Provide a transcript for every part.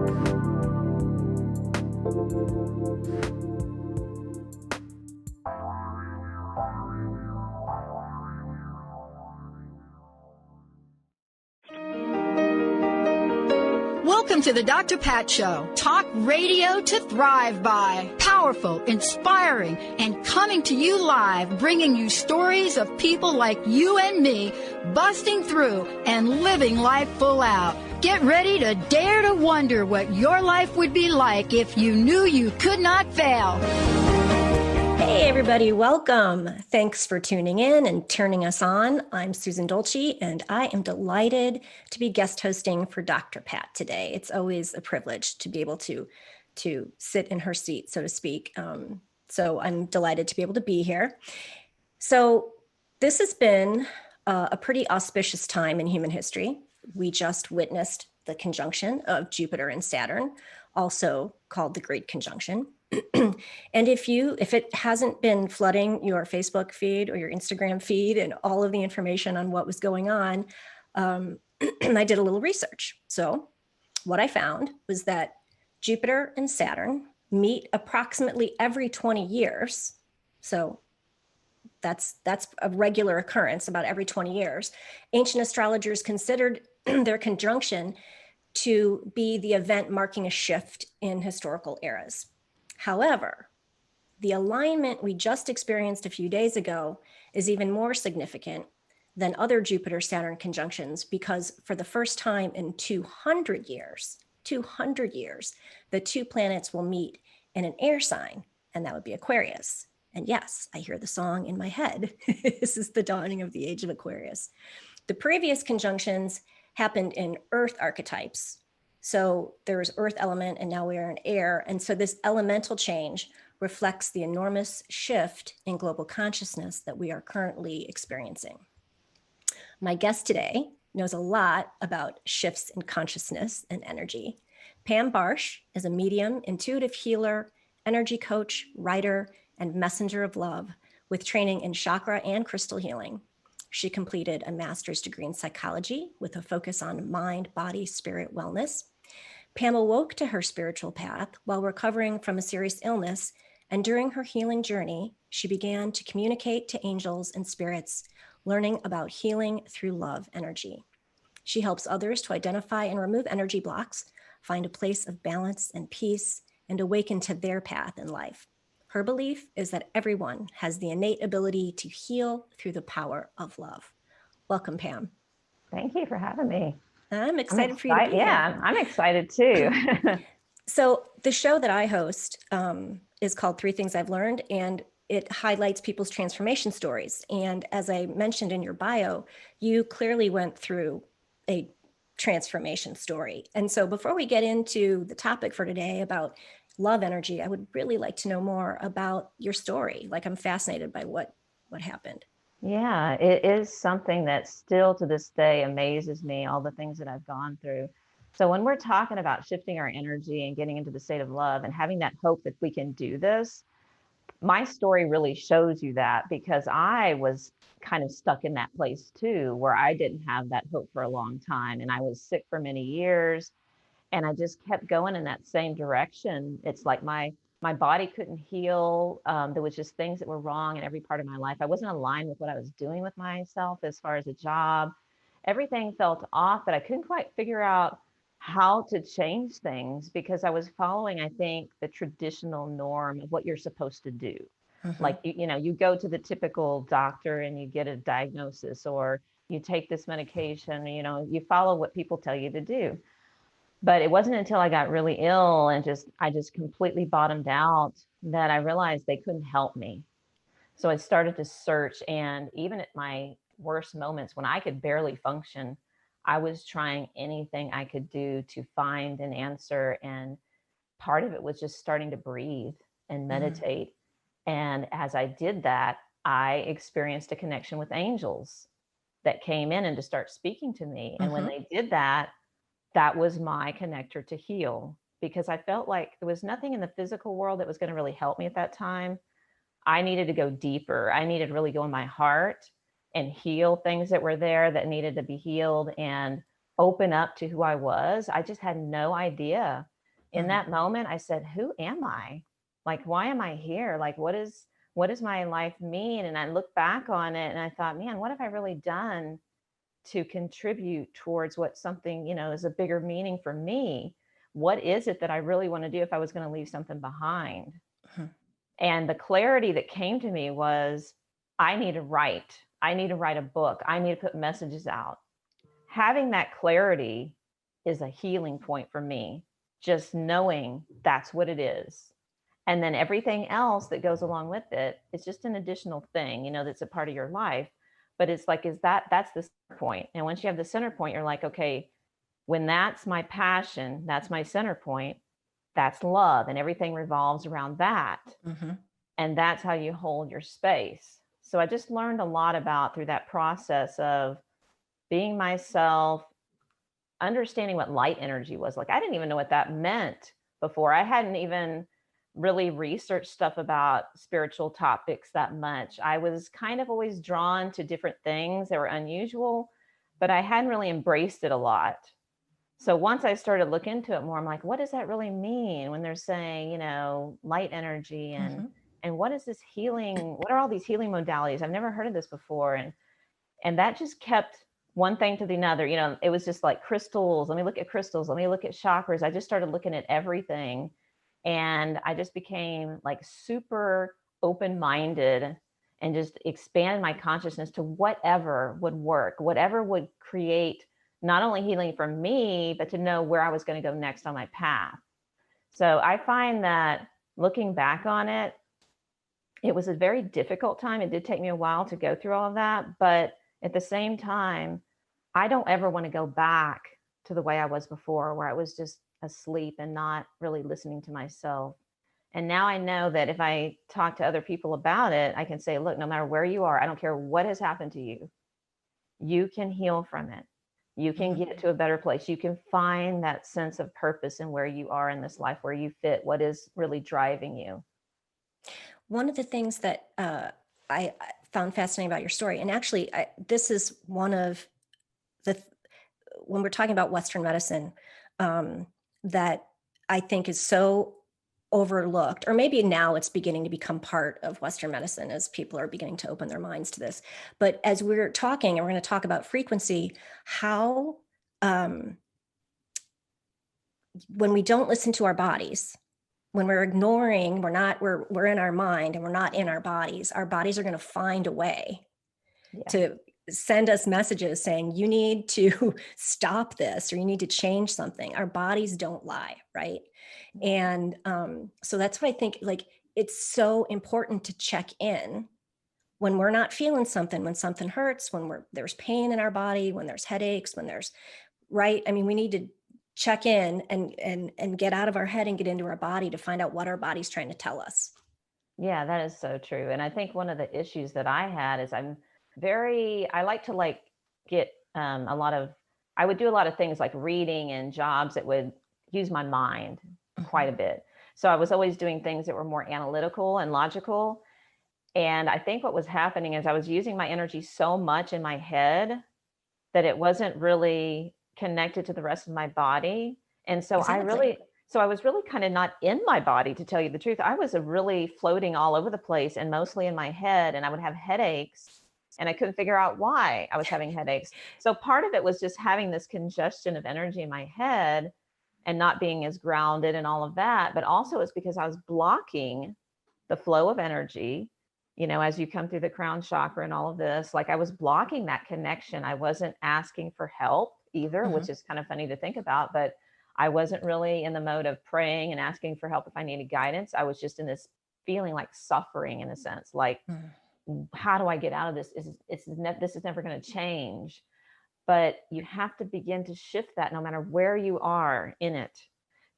Welcome to the Dr. Pat Show. Talk radio to thrive by. Powerful, inspiring, and coming to you live, bringing you stories of people like you and me, busting through and living life full out. Get ready to dare to wonder what your life would be like if you knew you could not fail. Hey everybody, welcome. Thanks for tuning in and turning us on. I'm Susan Dolci, and I am delighted to be guest hosting for Dr. Pat today. It's always a privilege to be able to sit in her seat, so to speak. So I'm delighted to be able to be here. So this has been a pretty auspicious time in human history. We just witnessed the conjunction of Jupiter and Saturn, also called the Great Conjunction. And if it hasn't been flooding your Facebook feed or your Instagram feed and all of the information on what was going on, I did a little research. So what I found was that Jupiter and Saturn meet approximately every 20 years. So that's a regular occurrence, about every 20 years. Ancient astrologers considered their conjunction to be the event marking a shift in historical eras. However, the alignment we just experienced a few days ago is even more significant than other Jupiter-Saturn conjunctions because for the first time in 200 years, the two planets will meet in an air sign, and that would be Aquarius. And yes, I hear the song in my head. This is the dawning of the age of Aquarius. The previous conjunctions happened in Earth archetypes. So there was earth element and now we are in air. And so this elemental change reflects the enormous shift in global consciousness that we are currently experiencing. My guest today knows a lot about shifts in consciousness and energy. Pam Barosh is a medium, intuitive healer, energy coach, writer, and messenger of love with training in chakra and crystal healing. She completed a master's degree in psychology with a focus on mind, body, spirit wellness. Pam awoke to her spiritual path while recovering from a serious illness, and during her healing journey, she began to communicate to angels and spirits, learning about healing through love energy. She helps others to identify and remove energy blocks, find a place of balance and peace, and awaken to their path in life. Her belief is that everyone has the innate ability to heal through the power of love. Welcome, Pam. Thank you for having me. I'm excited for you to be here. Yeah, I'm excited too. So the show that I host is called 3 Things I've Learned, and it highlights people's transformation stories. And as I mentioned in your bio, you clearly went through a transformation story. And so before we get into the topic for today about love energy, I would really like to know more about your story. Like, I'm fascinated by what happened. Yeah, it is something that still to this day amazes me, all the things that I've gone through. So when we're talking about shifting our energy and getting into the state of love and having that hope that we can do this, my story really shows you that, because I was kind of stuck in that place too, where I didn't have that hope for a long time. And I was sick for many years. And I just kept going in that same direction. It's like my body couldn't heal. There was just things that were wrong in every part of my life. I wasn't aligned with what I was doing with myself as far as a job. Everything felt off, but I couldn't quite figure out how to change things because I was following, I think, the traditional norm of what you're supposed to do. Mm-hmm. Like, you go to the typical doctor and you get a diagnosis, or you take this medication, you follow what people tell you to do. But it wasn't until I got really ill and I just completely bottomed out that I realized they couldn't help me. So I started to search, and even at my worst moments when I could barely function, I was trying anything I could do to find an answer. And part of it was just starting to breathe and meditate. Mm-hmm. And as I did that, I experienced a connection with angels that came in and to start speaking to me. And when they did that, that was my connector to heal, because I felt like there was nothing in the physical world that was going to really help me at that time. I needed to go deeper. I needed to really go in my heart and heal things that were there that needed to be healed and open up to who I was. I just had no idea in that moment, I said, who am I? Like, why am I here? Like, what does my life mean? And I looked back on it and I thought, man, what have I really done to contribute towards what something, is a bigger meaning for me? What is it that I really want to do if I was going to leave something behind? And the clarity that came to me was, I need to write. I need to write a book. I need to put messages out. Having that clarity is a healing point for me, just knowing that's what it is. And then everything else that goes along with it, it's just an additional thing, that's a part of your life. But it's like, that's the center point. And once you have the center point, you're like, okay, when that's my passion, that's my center point, that's love. And everything revolves around that. And that's how you hold your space. So I just learned a lot about through that process of being myself, understanding what light energy was. Like, I didn't even know what that meant before. I hadn't even really researched stuff about spiritual topics that much. I was kind of always drawn to different things that were unusual, but I hadn't really embraced it a lot. So once I started looking into it more, I'm like, what does that really mean when they're saying, light energy and what is this healing? What are all these healing modalities? I've never heard of this before. And that just kept one thing to the another. It was just like crystals. Let me look at crystals. Let me look at chakras. I just started looking at everything. And I just became like super open-minded and just expanded my consciousness to whatever would work, whatever would create not only healing for me, but to know where I was going to go next on my path. So I find that looking back on it, it was a very difficult time. It did take me a while to go through all of that. But at the same time, I don't ever want to go back to the way I was before, where I was just asleep and not really listening to myself. And now I know that if I talk to other people about it, I can say, look, no matter where you are, I don't care what has happened to you, you can heal from it. You can get to a better place. You can find that sense of purpose in where you are in this life, where you fit, what is really driving you. One of the things that I found fascinating about your story, and actually this is one of when we're talking about Western medicine, that I think is so overlooked, or maybe now it's beginning to become part of Western medicine as people are beginning to open their minds to this. But as we're talking, and we're going to talk about frequency, how when we don't listen to our bodies, when we're ignoring, we're in our mind and we're not in our bodies are going to find a way to send us messages saying, you need to stop this, or you need to change something. Our bodies don't lie, right? And so that's what I think, like, it's so important to check in when we're not feeling something, when something hurts, when there's pain in our body, when there's headaches, when there's, right? I mean, we need to check in and get out of our head and get into our body to find out what our body's trying to tell us. Yeah, that is so true. And I think one of the issues that I had is I like to get I would do a lot of things like reading and jobs that would use my mind quite a bit. So I was always doing things that were more analytical and logical. And I think what was happening is I was using my energy so much in my head that it wasn't really connected to the rest of my body. And so Exactly. I was really kind of not in my body, to tell you the truth. I was really floating all over the place and mostly in my head, and I would have headaches and I couldn't figure out why I was having headaches. So part of it was just having this congestion of energy in my head and not being as grounded and all of that. But also it's because I was blocking the flow of energy, as you come through the crown chakra and all of this, like I was blocking that connection. I wasn't asking for help either, which is kind of funny to think about, but I wasn't really in the mode of praying and asking for help if I needed guidance. I was just in this feeling like suffering, in a sense, like, how do I get out of this? This is never going to change. But you have to begin to shift that no matter where you are in it.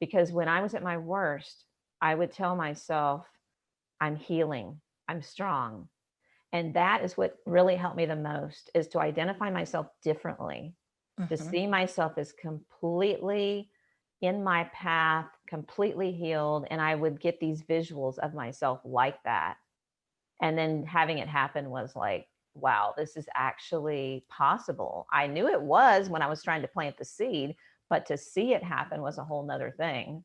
Because when I was at my worst, I would tell myself, I'm healing, I'm strong. And that is what really helped me the most, is to identify myself differently, to see myself as completely in my path, completely healed. And I would get these visuals of myself like that. And then having it happen was like, wow, this is actually possible. I knew it was when I was trying to plant the seed, but to see it happen was a whole nother thing.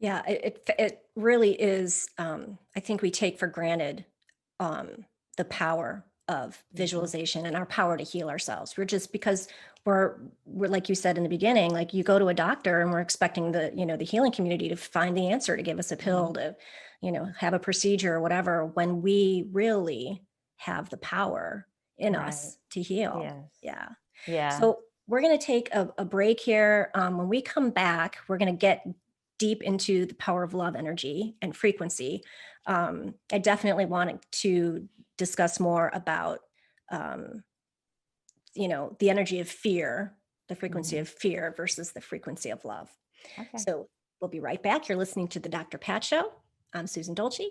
Yeah, it really is. I think we take for granted the power of Mhm. visualization and our power to heal ourselves. We're just because we're like you said in the beginning, like you go to a doctor and we're expecting the healing community to find the answer, to give us a pill, Mhm. to have a procedure or whatever, when we really have the power in Right. us to heal. Yes. Yeah. Yeah. So we're going to take a break here. When we come back, we're going to get deep into the power of love energy and frequency. I definitely wanted to discuss more about, um, the energy of fear, the frequency Mhm. of fear versus the frequency of love. Okay. So we'll be right back. You're listening to the Dr. Pat Show. I'm Susan Dolci.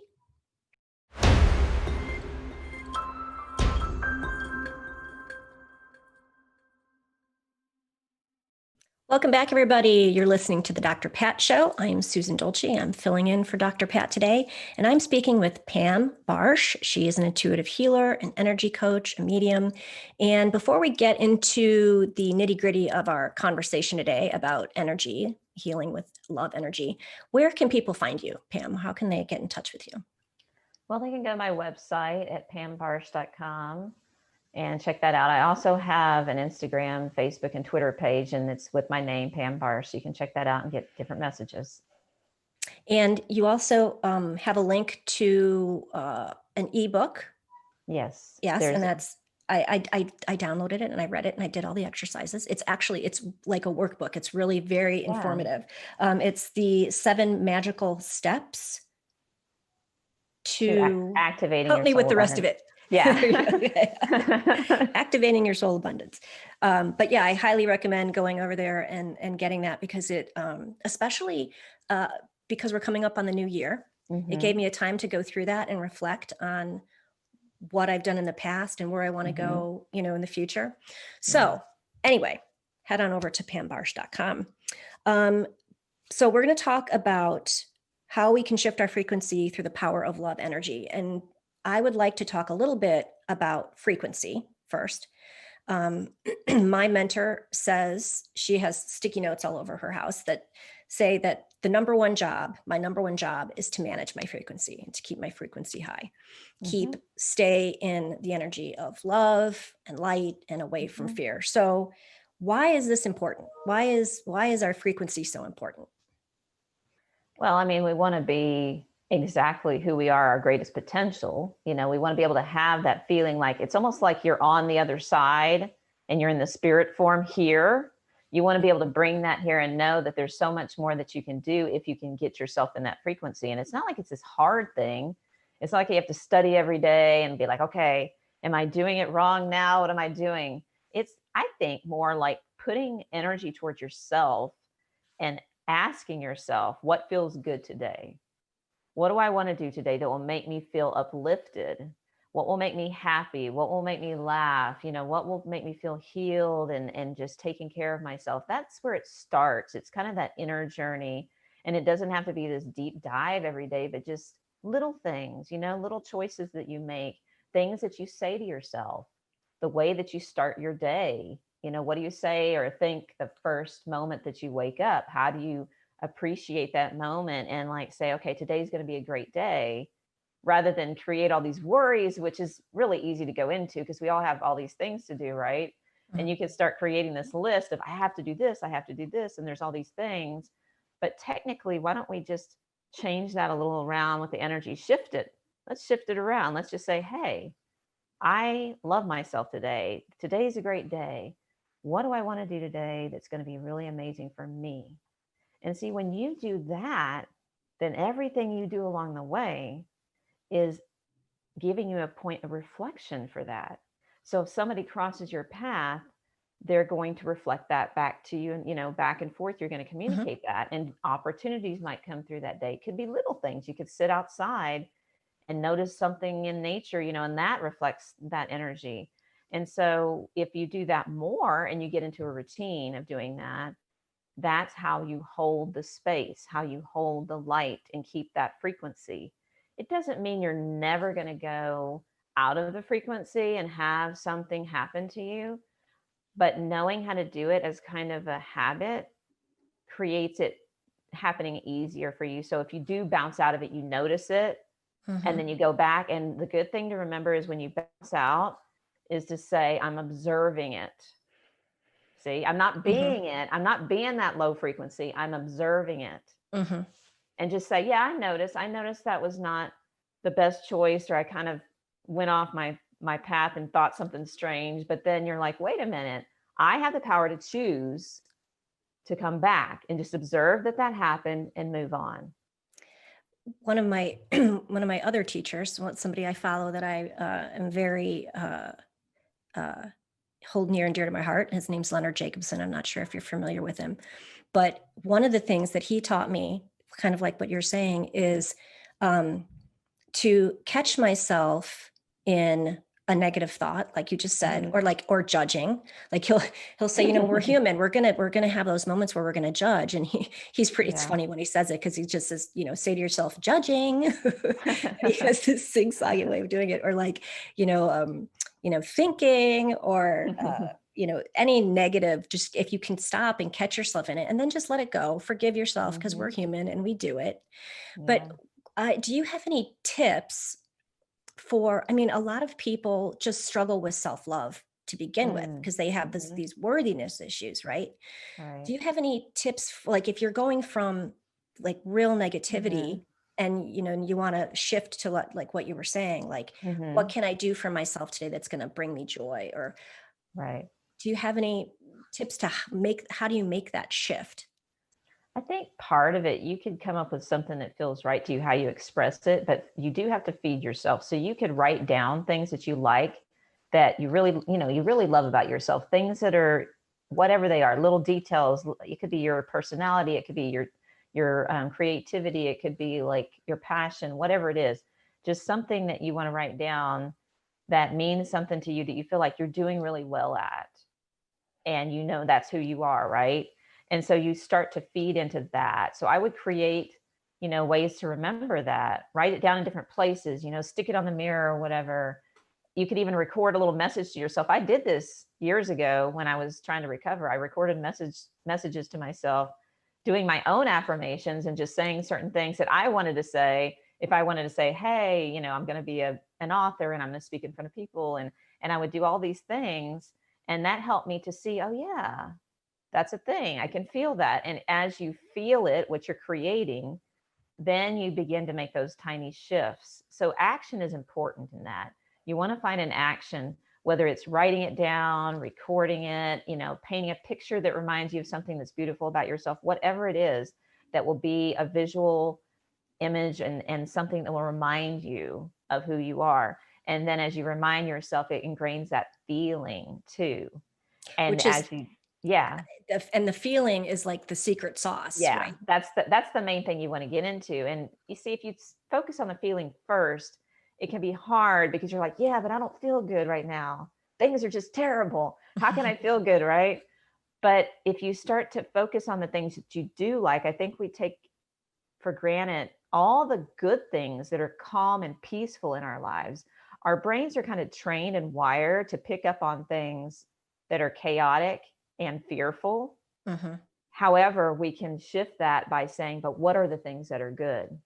Welcome back, everybody. You're listening to the Dr. Pat Show. I'm Susan Dolci. I'm filling in for Dr. Pat today, and I'm speaking with Pam Barosh. She is an intuitive healer, an energy coach, a medium. And before we get into the nitty gritty of our conversation today about energy, healing with love energy, where can people find you, Pam? How can they get in touch with you? Well, they can go to my website at pambarosh.com and check that out. I also have an Instagram, Facebook, and Twitter page, and it's with my name, Pam Barosh. So you can check that out and get different messages. And you also have a link to an ebook. Yes, Yes, and there's. that's I downloaded it and I read it and I did all the exercises. It's like a workbook. It's really very Yeah. informative. It's the 7 magical steps To to activating help your me with soul the rest of abundance. it. Yeah. There you go. Okay. Activating your soul abundance. But yeah, I highly recommend going over there and getting that, because it, especially uh, because we're coming up on the new year, it gave Hmm. me a time to go through that and reflect on what I've done in the past and where I want to Hmm. go, in the future. Yeah. So anyway, head on over to pambarsh.com. Um, so we're going to talk about how we can shift our frequency through the power of love energy. And I would like to talk a little bit about frequency first. Um, my mentor says she has sticky notes all over her house that say that my number one job is to manage my frequency and to keep my frequency high, Hmm. stay in the energy of love and light and away from Hmm. fear. So why is this important? Why is our frequency so important? Well, I mean, we want to be exactly who we are, our greatest potential. We want to be able to have that feeling like it's almost like you're on the other side and you're in the spirit form here. You want to be able to bring that here and know that there's so much more that you can do if you can get yourself in that frequency. And it's not like it's this hard thing. It's not like you have to study every day and be like, okay, am I doing it wrong now? What am I doing? It's, I think, more like putting energy towards yourself and asking yourself, what feels good today? What do I want to do today that will make me feel uplifted? What will make me happy? What will make me laugh? What will make me feel healed and just taking care of myself? That's where it starts. It's kind of that inner journey. And it doesn't have to be this deep dive every day, but just little things, little choices that you make, things that you say to yourself, the way that you start your day. What do you say or think the first moment that you wake up? How do you appreciate that moment and like say, okay, today's going to be a great day, rather than create all these worries, which is really easy to go into because we all have all these things to do, right? And Mhm. you can start creating this list of, I have to do this, I have to do this, and there's all these things. But technically, why don't we just change that a little around with the energy, shift it? Let's shift it around. Let's just say, hey, I love myself today. Today's a great day. What do I want to do today that's going to be really amazing for me? And see, when you do that, then everything you do along the way is giving you a point of reflection for that. So if somebody crosses your path, they're going to reflect that back to you, and back and forth, you're going to Mhm. communicate that, and opportunities might come through that day. It could be little things. You could sit outside and notice something in nature, and that reflects that energy. And so if you do that more and you get into a routine of doing that, that's how you hold the space, how you hold the light and keep that frequency. It doesn't mean you're never going to go out of the frequency and have something happen to you, but knowing how to do it as kind of a habit creates it happening easier for you. So if you do bounce out of it, you notice it, Mm-hmm. and then you go back. And the good thing to remember is when you bounce out is to say, I'm observing it. See, I'm not Mm-hmm. being it. I'm not being that low frequency. I'm observing it. Mm-hmm. And just say, yeah, I noticed that was not the best choice, or I kind of went off my path and thought something strange. But then you're like, wait a minute, I have the power to choose to come back, and just observe that happened and move on. One of my one of my other teachers, somebody I follow that I am very hold near and dear to my heart. His name's Leonard Jacobson. I'm not sure if you're familiar with him, but one of the things that he taught me, kind of like what you're saying, is to catch myself in a negative thought, like you just said, or judging. Like he'll say, we're human. We're gonna have those moments where we're gonna judge. And he's pretty. It's funny when he says it, because he just says, say to yourself, judging. He has this sing-songy way of doing it, or like, thinking, or any negative. Just if you can stop and catch yourself in it, and then just let it go. Forgive yourself, because we're human and we do it. But do you have any tips for, a lot of people just struggle with self-love to begin with, because they have these worthiness issues, right? Do you have any tips, like if you're going from like real negativity and, you want to shift to like what you were saying, like, what can I do for myself today that's going to bring me joy? Or do you have any tips to how do you make that shift? I think part of it, you could come up with something that feels right to you, how you express it, but you do have to feed yourself. So you could write down things that you like, that you really, you really love about yourself, things that are, whatever they are, little details. It could be your personality. It could be your creativity. It could be like your passion, whatever it is, just something that you want to write down that means something to you, that you feel like you're doing really well at. And that's who you are, right? And so you start to feed into that. So I would create, ways to remember that, write it down in different places, stick it on the mirror or whatever. You could even record a little message to yourself. I did this years ago when I was trying to recover. I recorded messages to myself, doing my own affirmations and just saying certain things that I wanted to say. If I wanted to say, hey, I'm going to be an author and I'm going to speak in front of people. And I would do all these things. And that helped me to see, oh yeah, that's a thing. I can feel that. And as you feel it, what you're creating, then you begin to make those tiny shifts. So action is important in that. You want to find an action, whether it's writing it down, recording it, painting a picture that reminds you of something that's beautiful about yourself, whatever it is, that will be a visual image and something that will remind you of who you are. And then as you remind yourself, it ingrains that feeling too. And which is, and the feeling is like the secret sauce, right? That's the main thing you want to get into. And you see, if you focus on the feeling first, it can be hard, because you're like, yeah, but I don't feel good right now. Things are just terrible. How can I feel good, right? But if you start to focus on the things that you do like, I think we take for granted all the good things that are calm and peaceful in our lives. Our brains are kind of trained and wired to pick up on things that are chaotic and fearful. However, we can shift that by saying, but what are the things that are good?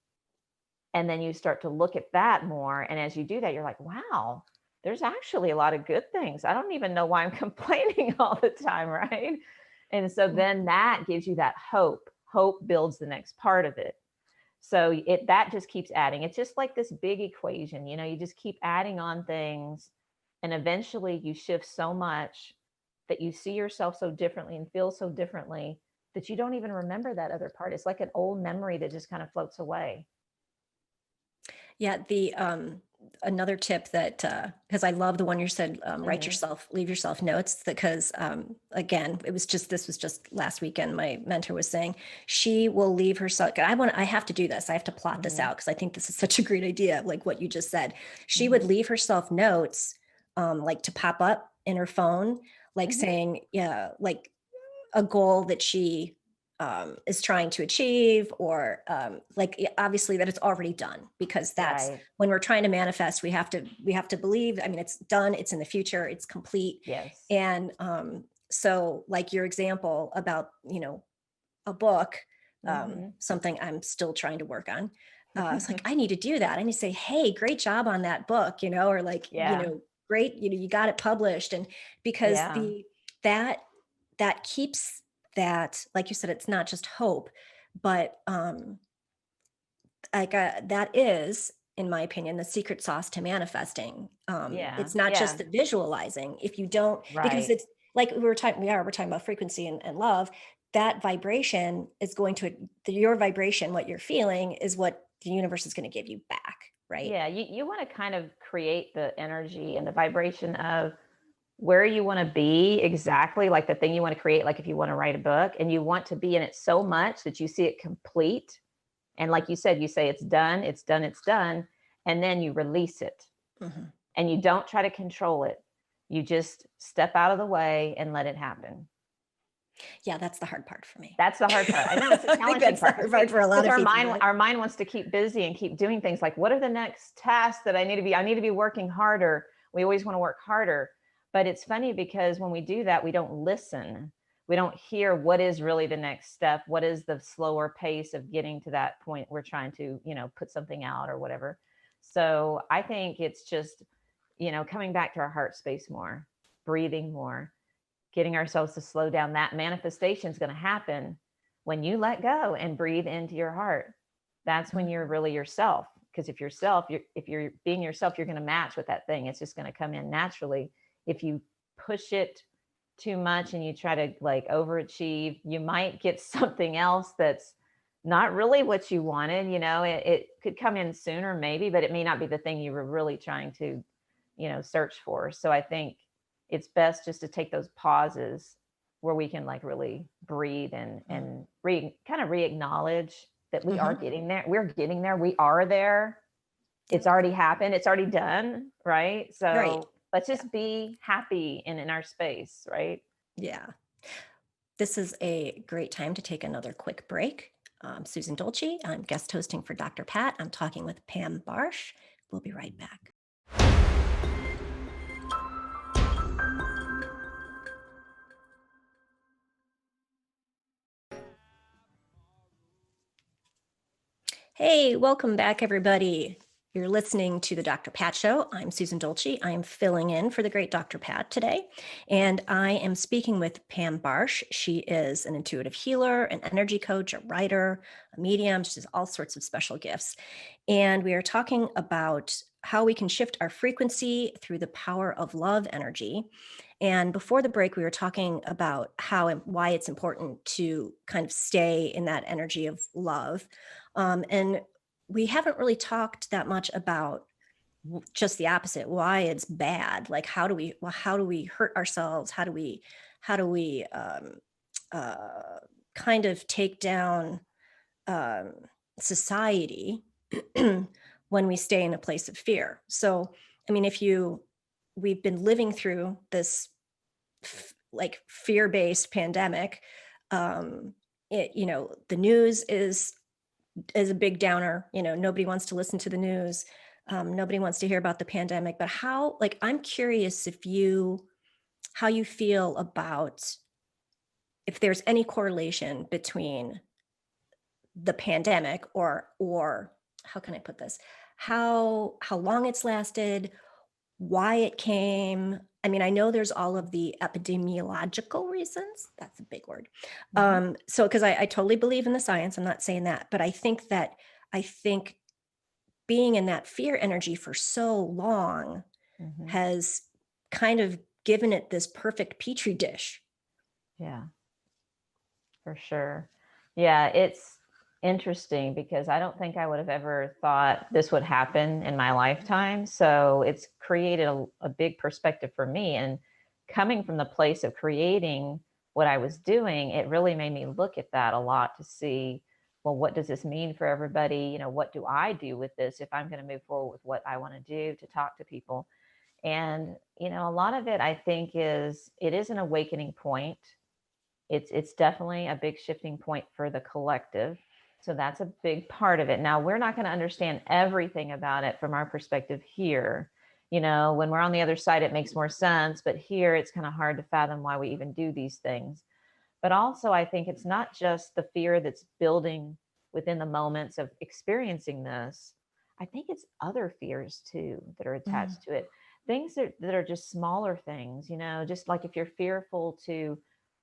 And then you start to look at that more. And as you do that, you're like, wow, there's actually a lot of good things. I don't even know why I'm complaining all the time, right? And so then that gives you that hope. Hope builds the next part of it. So that just keeps adding. It's just like this big equation, you just keep adding on things, and eventually you shift so much that you see yourself so differently and feel so differently that you don't even remember that other part. It's like an old memory that just kind of floats away. Yeah, the another tip that, because I love the one you said, leave yourself notes, because again, this was just last weekend. My mentor was saying she will leave herself. I have to do this. I have to plot this out, because I think this is such a great idea. Like what you just said, she would leave herself notes, like to pop up in her phone, like saying, like a goal that she is trying to achieve, or like obviously that it's already done, because that's when we're trying to manifest, we have to believe. I mean, it's done, it's in the future, it's complete. And so like your example about a book, something I'm still trying to work on. It's like, I need to do that. I need to say, hey, great job on that book, or like, great, you got it published. And because that keeps that, like you said, it's not just hope, but that is, in my opinion, the secret sauce to manifesting. It's not just the visualizing. If you don't, because it's like we're talking about frequency and love. That vibration is going to your vibration. What you're feeling is what the universe is going to give you back, right? Yeah, you want to kind of create the energy and the vibration of where you want to be, exactly like the thing you want to create. Like if you want to write a book and you want to be in it so much that you see it complete. And like you said, you say it's done, it's done, it's done. And then you release it. And you don't try to control it. You just step out of the way and let it happen. Yeah, that's the hard part for me. That's the hard part. I know it's a challenging part. The hard part for a lot of people. Our mind wants to keep busy and keep doing things like, what are the next tasks that I need to be working harder. We always want to work harder. But it's funny because when we do that, we don't listen. We don't hear what is really the next step. What is the slower pace of getting to that point we're trying to, put something out or whatever. So I think it's just, coming back to our heart space more, breathing more, getting ourselves to slow down. That manifestation is going to happen when you let go and breathe into your heart. That's when you're really yourself. Because if you're being yourself, you're going to match with that thing. It's just going to come in naturally. If you push it too much and you try to like overachieve, you might get something else that's not really what you wanted. It could come in sooner maybe, but it may not be the thing you were really trying to, search for. So I think it's best just to take those pauses where we can like really breathe and kind of re-acknowledge that we are getting there. We're getting there. We are there. It's already happened. It's already done. Right. So let's just be happy in our space. Right. Yeah. This is a great time to take another quick break. Susan Dolci. I'm guest hosting for Dr. Pat. I'm talking with Pam Barosh. We'll be right back. Hey, welcome back, everybody. You're listening to the Dr. Pat Show. I'm Susan Dolci. I am filling in for the great Dr. Pat today, and I am speaking with Pam Barosh. She is an intuitive healer, an energy coach, a writer, a medium. She has all sorts of special gifts. And we are talking about how we can shift our frequency through the power of love energy. And before the break, we were talking about how and why it's important to kind of stay in that energy of love. And we haven't really talked that much about just the opposite, why it's bad. Like, how do we hurt ourselves? How do we kind of take down society when we stay in a place of fear? So, I mean, we've been living through this like fear-based pandemic. The news is a big downer. Nobody wants to listen to the news. Nobody wants to hear about the pandemic. But I'm curious how you feel about if there's any correlation between the pandemic or how can I put this? How long it's lasted, why it came. I mean, I know there's all of the epidemiological reasons. That's a big word. So, because I totally believe in the science, I'm not saying that, but I think being in that fear energy for so long has kind of given it this perfect petri dish. Yeah, for sure. Yeah, it's interesting because I don't think I would have ever thought this would happen in my lifetime. So it's created a big perspective for me. And coming from the place of creating what I was doing, it really made me look at that a lot to see, well, what does this mean for everybody? What do I do with this if I'm going to move forward with what I want to do to talk to people? And, a lot of it, I think, it is an awakening point. It's definitely a big shifting point for the collective. So that's a big part of it. Now, we're not going to understand everything about it from our perspective here. When we're on the other side, it makes more sense. But here, it's kind of hard to fathom why we even do these things. But also, I think it's not just the fear that's building within the moments of experiencing this. I think it's other fears too that are Mm. attached to it. Things that are just smaller things, just like if you're fearful to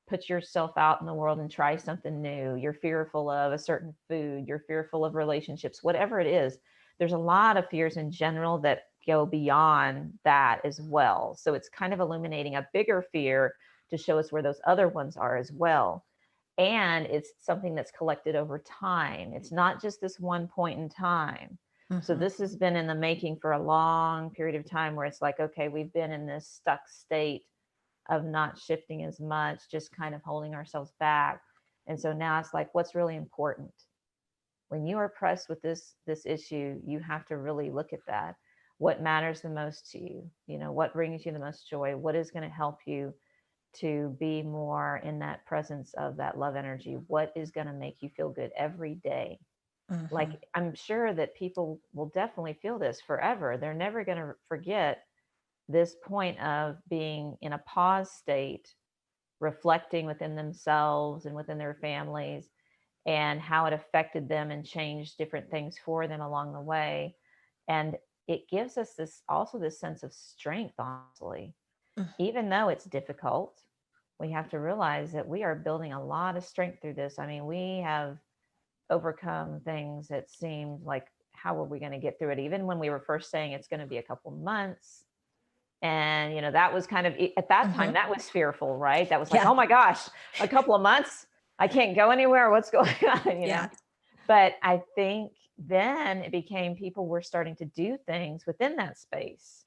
put yourself out in the world and try something new, you're fearful of a certain food, you're fearful of relationships, whatever it is. There's a lot of fears in general that go beyond that as well. So it's kind of illuminating a bigger fear to show us where those other ones are as well. And it's something that's collected over time. It's not just this one point in time. So Mm-hmm. this has been in the making for a long period of time where it's like, okay, we've been in this stuck state of not shifting as much, just kind of holding ourselves back. And so now it's like, what's really important? When you are pressed with this issue, you have to really look at that. What matters the most to you? What brings you the most joy? What is going to help you to be more in that presence of that love energy? What is going to make you feel good every day? Mm-hmm. Like, I'm sure that people will definitely feel this forever. They're never going to forget this point of being in a pause state, reflecting within themselves and within their families, and how it affected them and changed different things for them along the way. And it gives us this sense of strength, honestly. Even though it's difficult, we have to realize that we are building a lot of strength through this. I mean, we have overcome things that seemed like, how are we going to get through it? Even when we were first saying it's going to be a couple months. And, that was kind of, at that time, Mm-hmm. that was fearful, right? That was like, Yeah. oh my gosh, a couple of months, I can't go anywhere. What's going on, Yeah. But I think then it became people were starting to do things within that space.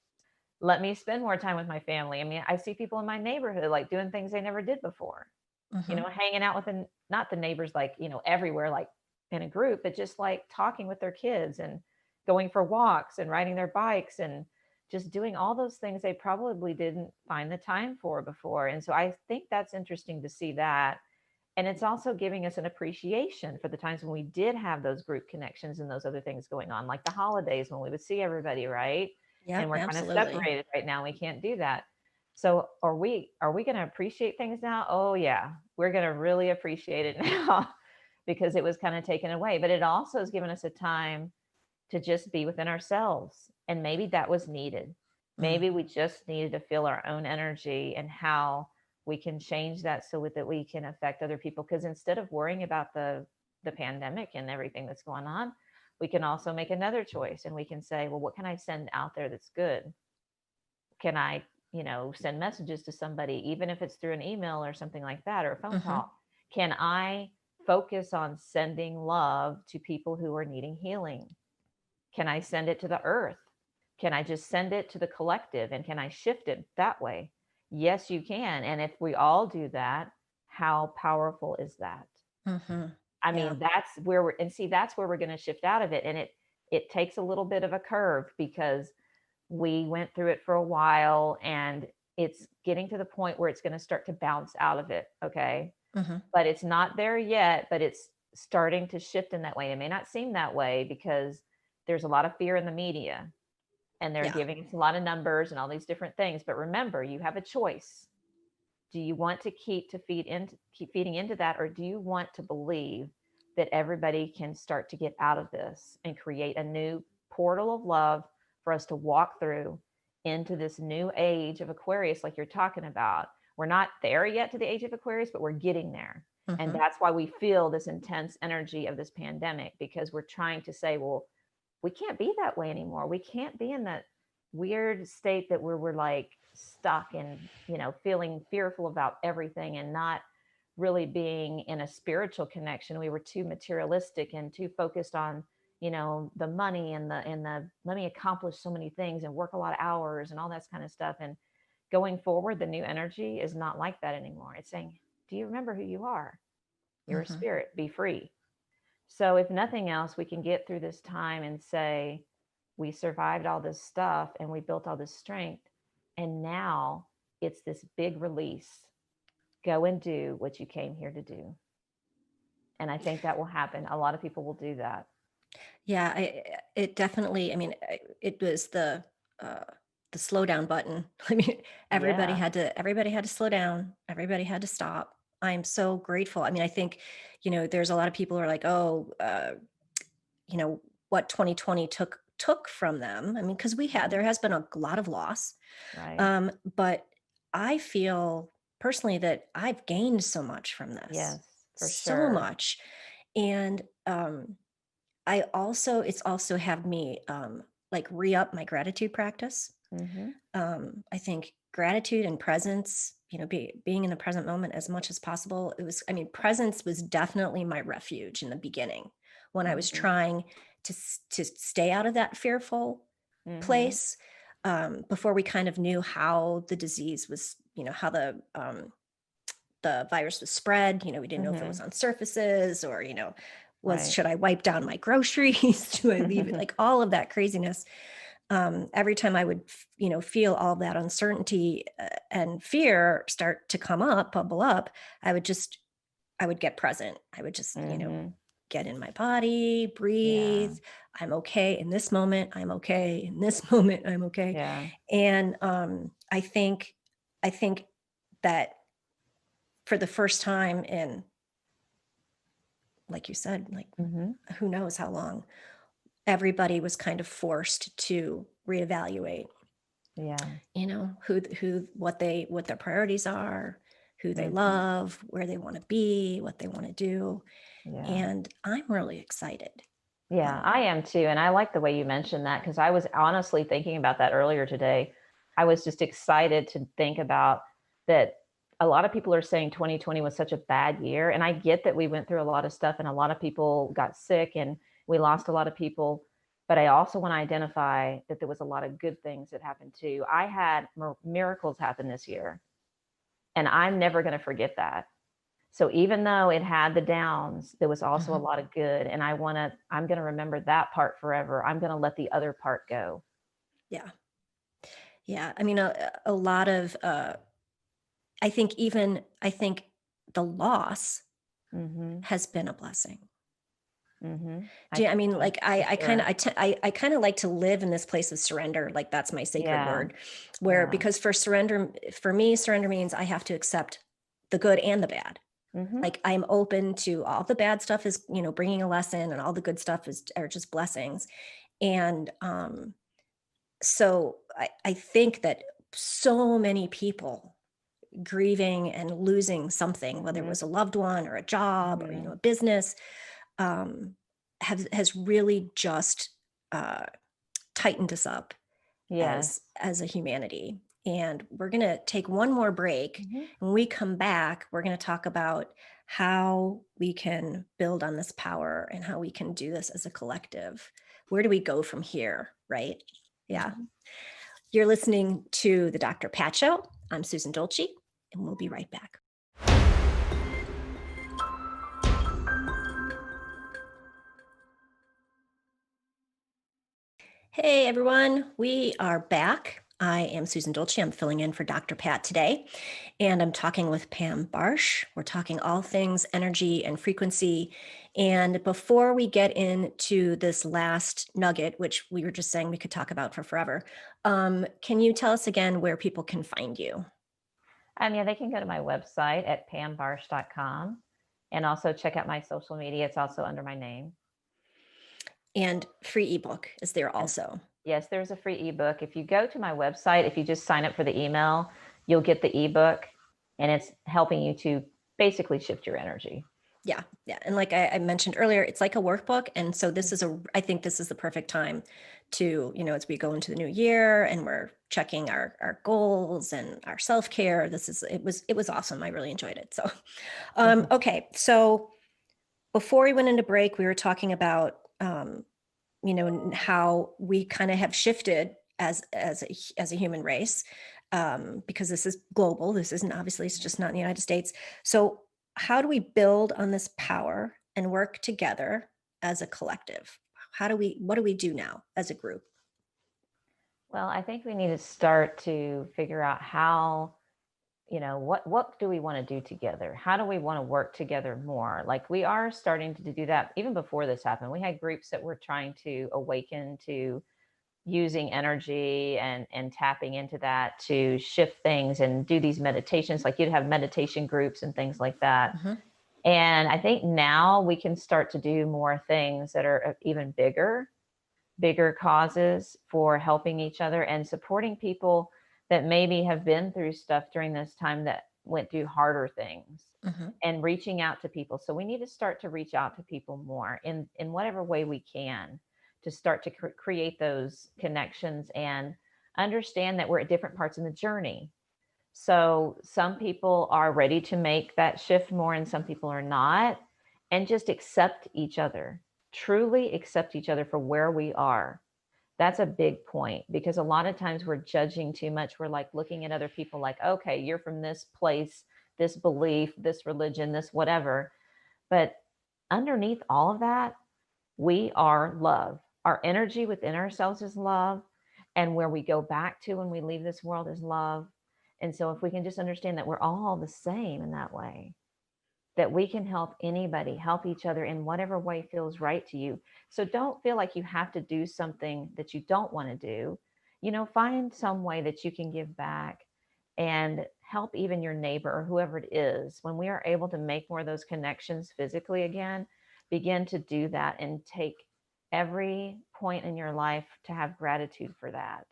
Let me spend more time with my family. I mean, I see people in my neighborhood like doing things they never did before, Mm-hmm. hanging out with not the neighbors, like, everywhere, like in a group, but just like talking with their kids and going for walks and riding their bikes and just doing all those things they probably didn't find the time for before. And so I think that's interesting to see that. And it's also giving us an appreciation for the times when we did have those group connections and those other things going on, like the holidays when we would see everybody, right? And Yep, we're kind of absolutely. separated right now. We can't do that. So are we going to appreciate things now? Oh yeah, we're going to really appreciate it now because it was kind of taken away. But it also has given us a time to just be within ourselves. And maybe that was needed. Mm. Maybe we just needed to feel our own energy and how we can change that so that we can affect other people. Because instead of worrying about the pandemic and everything that's going on, we can also make another choice and we can say, well, what can I send out there that's good? Can I, send messages to somebody, even if it's through an email or something like that, or a phone Mm-hmm. call? Can I focus on sending love to people who are needing healing? Can I send it to the earth? Can I just send it to the collective? And can I shift it that way? Yes, you can. And if we all do that, how powerful is that? Mm-hmm. I Yeah. mean, that's where we're going to shift out of it. And it takes a little bit of a curve because we went through it for a while and it's getting to the point where it's going to start to bounce out of it. Okay. Mm-hmm. But it's not there yet, but it's starting to shift in that way. It may not seem that way because there's a lot of fear in the media and they're Yeah. giving us a lot of numbers and all these different things. But remember, you have a choice. Do you want to keep feeding into that, or do you want to believe that everybody can start to get out of this and create a new portal of love for us to walk through into this new age of Aquarius, like you're talking about? We're not there yet to the age of Aquarius, but we're getting there. And Mm-hmm. that's why we feel this intense energy of this pandemic, because we're trying to say, well, we can't be that way anymore. We can't be in that weird state that we're like stuck and, feeling fearful about everything and not really being in a spiritual connection. We were too materialistic and too focused on, the money and the let me accomplish so many things and work a lot of hours and all that kind of stuff. And going forward, the new energy is not like that anymore. It's saying, do you remember who you are? You're a Mm-hmm. spirit, be free. So, if nothing else, we can get through this time and say, we survived all this stuff and we built all this strength. And now it's this big release. Go and do what you came here to do. And I think that will happen. A lot of people will do that. Yeah, it definitely, I mean, it was uh, the slow down button. I mean, Yeah. everybody had to slow down. Everybody had to stop. I'm so grateful. I mean, I think, there's a lot of people who are like, oh, what 2020 took from them. I mean, because there has been a lot of loss. Right. But I feel personally that I've gained so much from this, Yes, for so sure. much. And it's also had me like re-up my gratitude practice. Mm-hmm. I think gratitude and presence, being in the present moment as much as possible. Presence was definitely my refuge in the beginning when I was Mm-hmm. trying to stay out of that fearful Mm-hmm. place, before we kind of knew how the disease was, how the virus was spread. We didn't know if it was Mm-hmm. on surfaces or, Right. should I wipe down my groceries? Do I leave it? Like all of that craziness. Every time I would, feel all that uncertainty and fear start to bubble up, I would get present. I would just, Mm-hmm. get in my body, Yeah. breathe. I'm okay in this moment. I'm okay in this moment. I'm okay. Yeah. And I think that for the first time in, like you said, like Mm-hmm. who knows how long, everybody was kind of forced to reevaluate, Yeah. what their priorities are, who they Mm-hmm. love, where they want to be, what they want to do. Yeah. And I'm really excited. Yeah, I am too. And I like the way you mentioned that because I was honestly thinking about that earlier today. I was just excited to think about that. A lot of people are saying 2020 was such a bad year. And I get that we went through a lot of stuff and a lot of people got sick and we lost a lot of people. But I also want to identify that there was a lot of good things that happened too. I had miracles happen this year, and I'm never going to forget that. So even though it had the downs, there was also a lot of good. And I'm going to remember that part forever. I'm going to let the other part go. Yeah. Yeah. I mean, a lot of, I think the loss Mm-hmm. has been a blessing. Mm-hmm. I mean, like I kind of, sure. I kind of like to live in this place of surrender. Like that's my sacred Yeah. word, where, Yeah. because for me, surrender means I have to accept the good and the bad. Mm-hmm. Like I'm open to all the bad stuff is, bringing a lesson, and all the good stuff are just blessings. And, so I think that so many people grieving and losing something, whether it Mm-hmm. was a loved one or a job or, Mm-hmm. a business, has really just tightened us up Yes. as a humanity. And we're going to take one more break. Mm-hmm. When we come back, we're going to talk about how we can build on this power and how we can do this as a collective. Where do we go from here? Right? Yeah. Mm-hmm. You're listening to the Dr. Pat Show. I'm Susan Dolci, and we'll be right back. Hey, everyone. We are back. I am Susan Dolci. I'm filling in for Dr. Pat today, and I'm talking with Pam Barosh. We're talking all things energy and frequency. And before we get into this last nugget, which we were just saying we could talk about for forever, can you tell us again where people can find you? Yeah, they can go to my website at pambarosh.com and also check out my social media. It's also under my name. And free ebook is there also. Yes, there's a free ebook. If you go to my website, if you just sign up for the email, you'll get the ebook, and it's helping you to basically shift your energy. Yeah. Yeah. And like I mentioned earlier, it's like a workbook. And so I think this is the perfect time to, as we go into the new year and we're checking our goals and our self-care. It was awesome. I really enjoyed it. So, okay. So before we went into break, we were talking about, how we kind of have shifted as a human race, because this is global. This isn't, obviously, it's just not in the United States. So how do we build on this power and work together as a collective? What do we do now as a group? Well, I think we need to start to figure out how, what do we want to do together? How do we want to work together more? Like we are starting to do that even before this happened. We had groups that were trying to awaken to using energy and tapping into that to shift things and do these meditations. Like you'd have meditation groups and things like that. Mm-hmm. And I think now we can start to do more things that are even bigger causes for helping each other and supporting people that maybe have been through stuff during this time, that went through harder things, Mm-hmm. and reaching out to people. So we need to start to reach out to people more in whatever way we can, to start to create those connections and understand that we're at different parts in the journey. So some people are ready to make that shift more and some people are not, and just accept each other, truly accept each other for where we are. That's a big point, because a lot of times we're judging too much. We're like looking at other people like, okay, you're from this place, this belief, this religion, this whatever. But underneath all of that, we are love. Our energy within ourselves is love. And where we go back to when we leave this world is love. And so if we can just understand that we're all the same in that way, that we can help anybody, help each other in whatever way feels right to you. So don't feel like you have to do something that you don't want to do. Find some way that you can give back and help even your neighbor or whoever it is. When we are able to make more of those connections physically again, begin to do that and take every point in your life to have gratitude for that,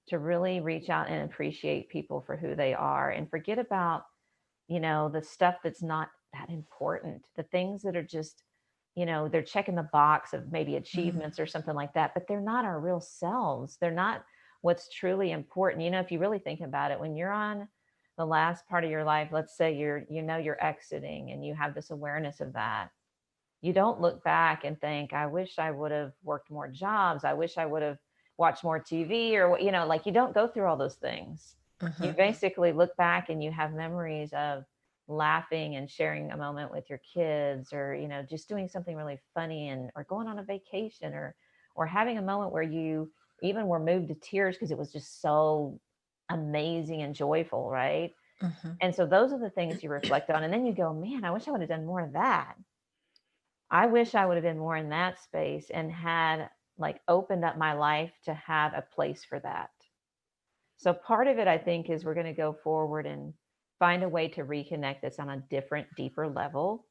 to really reach out and appreciate people for who they are and forget about, the stuff that's not that important, the things that are just, they're checking the box of maybe achievements or something like that, but they're not our real selves. They're not what's truly important. If you really think about it, when you're on the last part of your life, let's say you're exiting and you have this awareness of that, you don't look back and think, I wish I would have worked more jobs. I wish I would have watched more TV, or, like, you don't go through all those things. Mm-hmm. You basically look back and you have memories of laughing and sharing a moment with your kids, or, just doing something really funny, or going on a vacation, or having a moment where you even were moved to tears because it was just so amazing and joyful. Right. Mm-hmm. And so those are the things you reflect on. And then you go, man, I wish I would have done more of that. I wish I would have been more in that space and had opened up my life to have a place for that. So part of it, I think, is we're going to go forward and find a way to reconnect that's on a different, deeper level.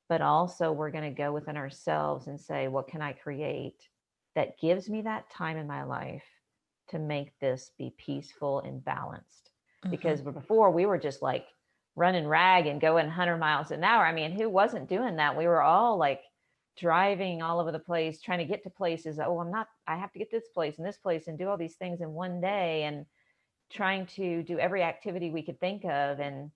But also we're going to go within ourselves and say, what can I create that gives me that time in my life to make this be peaceful and balanced? Mm-hmm. Because before we were just like running rag and going 100 miles an hour. I mean, who wasn't doing that? We were all like driving all over the place, trying to get to places. I have to get this place and this place and do all these things in one day, and trying to do every activity we could think of. And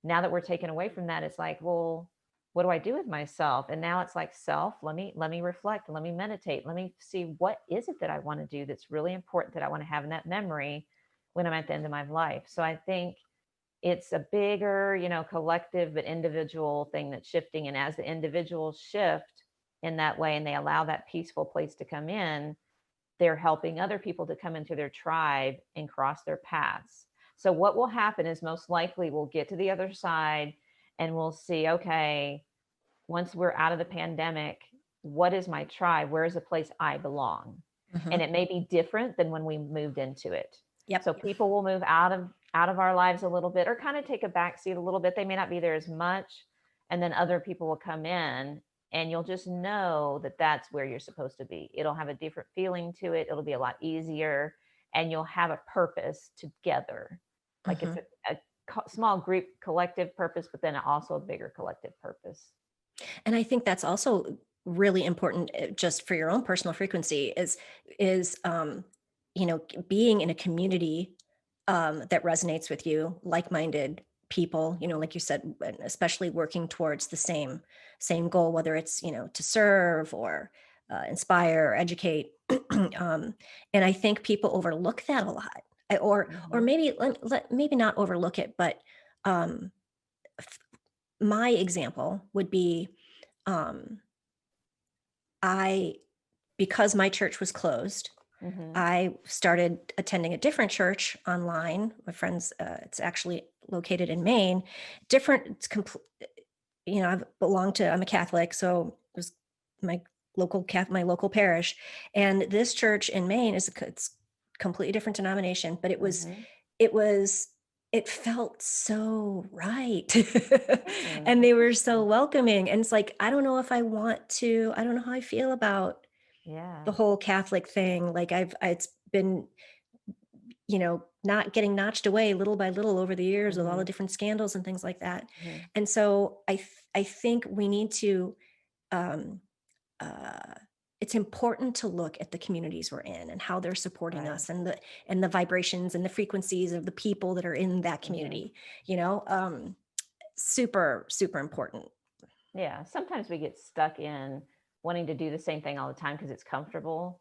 now that we're taken away from that, it's like, well, what do I do with myself? And now it's like, let me reflect, let me meditate, let me see, what is it that I want to do that's really important, that I want to have in that memory when I'm at the end of my life. So I think it's a bigger, collective but individual thing that's shifting. And as the individuals shift in that way and they allow that peaceful place to come in, they're helping other people to come into their tribe and cross their paths. So what will happen is, most likely we'll get to the other side and we'll see, okay, once we're out of the pandemic, what is my tribe? Where is the place I belong? Mm-hmm. And it may be different than when we moved into it. Yep. So people will move out of our lives a little bit, or kind of take a backseat a little bit. They may not be there as much. And then other people will come in, and you'll just know that that's where you're supposed to be. It'll have a different feeling to it. It'll be a lot easier, and you'll have a purpose together. Like Mm-hmm. it's a small group collective purpose, but then also a bigger collective purpose. And I think that's also really important, just for your own personal frequency, is being in a community that resonates with you, like-minded people, like you said, especially working towards the same goal, whether it's, to serve or inspire or educate. And I think people overlook that a lot, or maybe maybe not overlook it, but my example would be, because my church was closed, I started attending a different church online. My friends, it's actually located in Maine. I'm a Catholic, so it was my my local parish. And this church in Maine it's completely different denomination, but it felt so right. And they were so welcoming. And it's like, I don't know if I don't know how I feel about the whole Catholic thing. Like it's been, not getting notched away little by little over the years with all the different scandals and things like that. And so I think we need to, it's important to look at the communities we're in and how they're supporting us, and the vibrations and the frequencies of the people that are in that community, super, super important. Yeah. Sometimes we get stuck in wanting to do the same thing all the time because it's comfortable,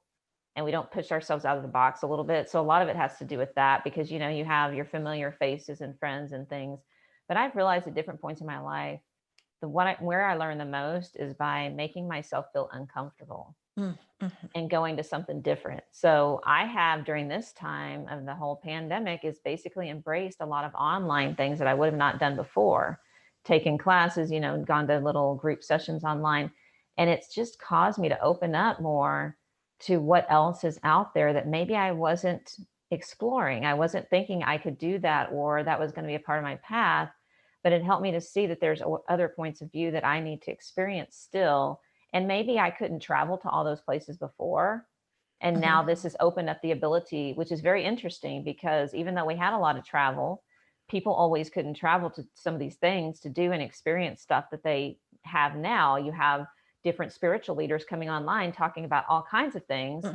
and we don't push ourselves out of the box a little bit. So a lot of it has to do with that, because, you have your familiar faces and friends and things. But I've realized at different points in my life, where I learn the most is by making myself feel uncomfortable and going to something different. So I have, during this time of the whole pandemic, is basically embraced a lot of online things that I would have not done before, taken classes, gone to little group sessions online. And it's just caused me to open up more to what else is out there that maybe I wasn't exploring. I wasn't thinking I could do that, or that was going to be a part of my path. But it helped me to see that there's other points of view that I need to experience still. And maybe I couldn't travel to all those places before. And now this has opened up the ability, which is very interesting, because even though we had a lot of travel, people always couldn't travel to some of these things to do and experience stuff that they have now. You have different spiritual leaders coming online talking about all kinds of things.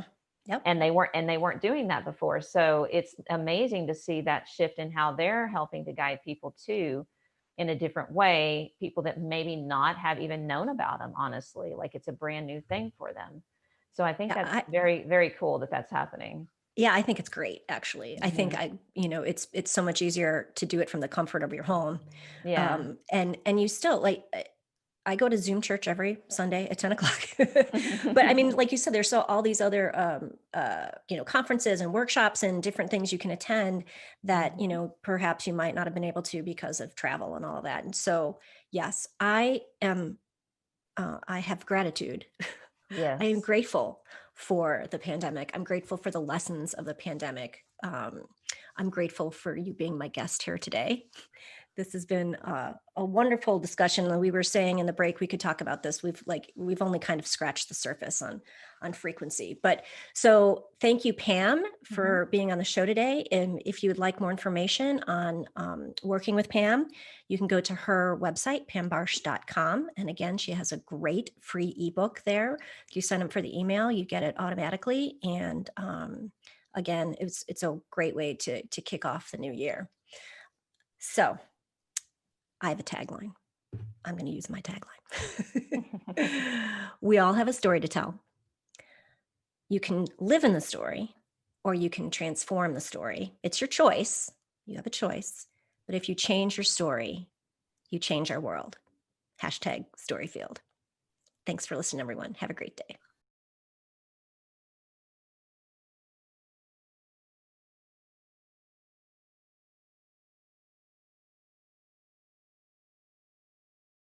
Yep. And they weren't doing that before. So it's amazing to see that shift in how they're helping to guide people too, in a different way, people that maybe not have even known about them, honestly. Like, it's a brand new thing for them. So I think that's very, very cool that that's happening. Yeah, I think it's great, actually. I think it's so much easier to do it from the comfort of your home. Yeah. And you still, like, I go to Zoom church every Sunday at 10 o'clock. But I mean, like you said, there's all these other, conferences and workshops and different things you can attend that, perhaps you might not have been able to because of travel and all of that. And so, yes, I have gratitude. Yes. I am grateful for the pandemic. I'm grateful for the lessons of the pandemic. I'm grateful for you being my guest here today. This has been a wonderful discussion. We were saying in the break we could talk about this. We've only kind of scratched the surface on frequency. But so thank you, Pam, for being on the show today. And if you would like more information on working with Pam, you can go to her website, pambarosh.com. And again, she has a great free ebook there. If you sign up for the email, you get it automatically. And again, it's a great way to kick off the new year. So I have a tagline. I'm going to use my tagline. We all have a story to tell. You can live in the story, or you can transform the story. It's your choice. You have a choice. But if you change your story, you change our world. #Storyfield. Thanks for listening, everyone. Have a great day.